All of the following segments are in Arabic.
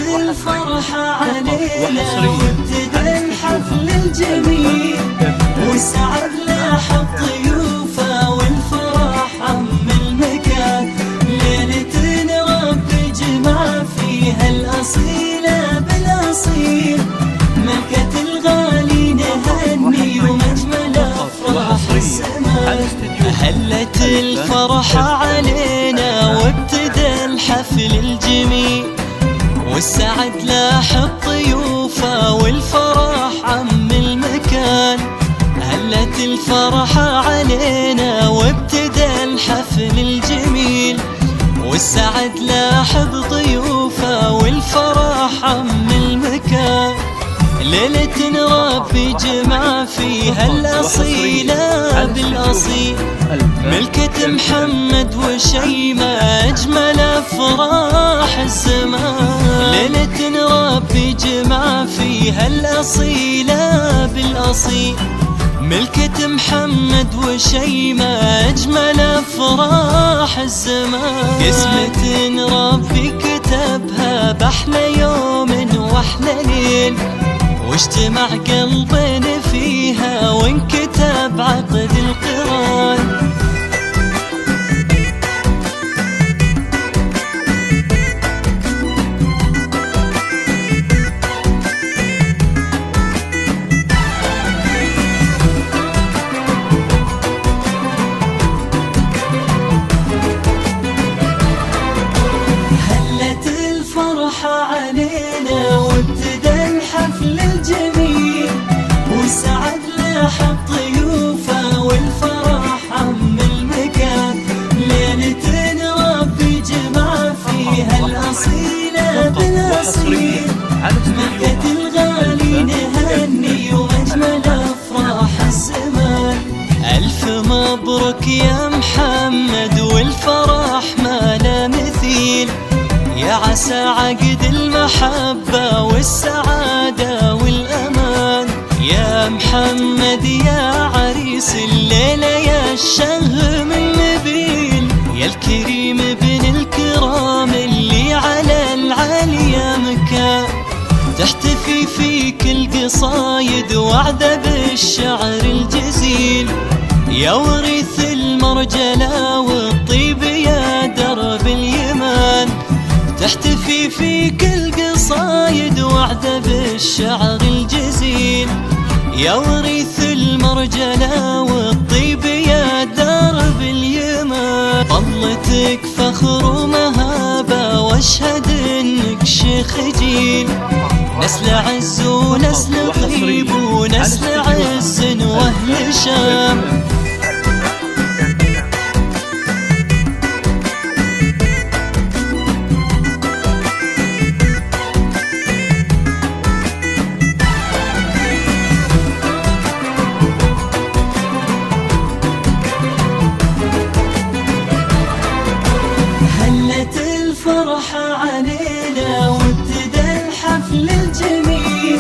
الفرحة علينا وابتدى الحفل الجميل، والسعد لاح الضيوفه والفرح عم المكان. ليلة ربي جمع فيها الأصيلة بالأصيل، ملكة الغالي نهني ومجمل أفراح الزمان. هلت الفرحة علينا وابتدى الحفل الجميل، والسعد لاح الضيوفه والفرح عم المكان. هلت الفرحة علينا وابتدى الحفل الجميل، والسعد لاح بضيوفه والفرح عم المكان. ليلة ربي جمع فيها الأصيلة بالأصيل، ملكة محمد وشيمة أجمل أفراح الزمان. ليلة ربي جمع فيها الأصيلة بالأصيل، ملكة محمد وشيمة أجمل أفراح الزمان. قسمة ربي كتبها بأحلى يوم وأحلى ليل، واجتمع قلبنا فيها وانكتب عقد القران. هلت الفرحة علينا وابتدى الحفل الجميل، والسعد لاح الضيوفه والفرح عم المكان. ليلة ربي جمع فيها الأصيلة بالأصيل، ملكة الغالي نهني وأجمل أفراح الزمان. ألف مبروك يا محمد والفرح ما لا مثيل، يا عسى عقد المحبة والسعادة والأمان. يا محمد يا عريس الليلة يا الشهم النبيل، يا الكريم بن الكرام اللي على العالية مكان. تحتفي فيك القصايد وعدة بالشعر الجزيل، يا ورث المرجلة والطيب يا درب اليمان. تحتفي فيك القصايد وعدة بالشعر الجزيل، يا ورث المرجلة والطيب يا درب اليمان. طلتك فخر ومهابة واشهد انك شيخ جيل، نسل عز ونسل طيب ونسل عز واهل شام. الفرحة علينا وابتدى الحفل الجميل،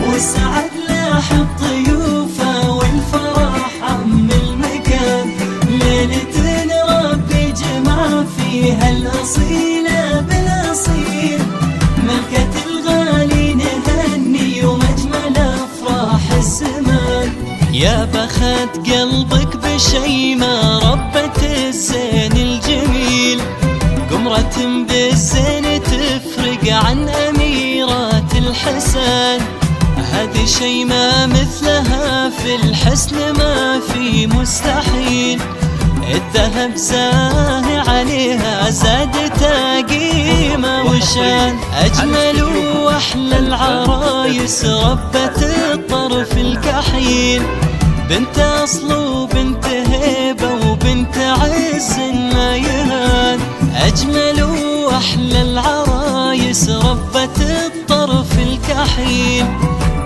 والسعد لاح الضيوفه والفرح عم المكان. ليلة ربي جمع فيها الأصيلة بالأصيل، ملكة الغالي نهني ومجمل أفراح الزمان. يا بخت قلبك بشيمة ربة الزين الجميل، قمرة بالزين تفرق عن أميرات الحسن. هذه شي ما مثلها في الحسن ما في مستحيل، الذهب زاهي عليها زادت قيمة وشان. أجمل وأحلى العرايس ربة الطرف الكحيل، بنت أصل وبنت هيبة وبنت عز ما يهان. أجمل وأحلى العرايس ربة الطرف الكحيل،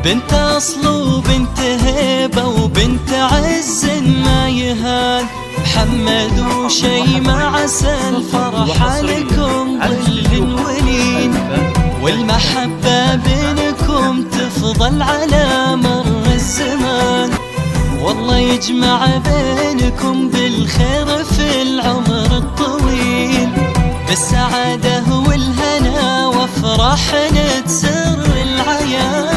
بنت أصل وبنت هيبة وبنت عز ما يهان. محمد وشيمة عسى الفرحة لكم ظل ولين، والمحبة بينكم تفضل على مر الزمان. والله يجمع بينكم بالخير في العمر الطويل، بالسعادة والهنا وفرح فرح نتسر العيان.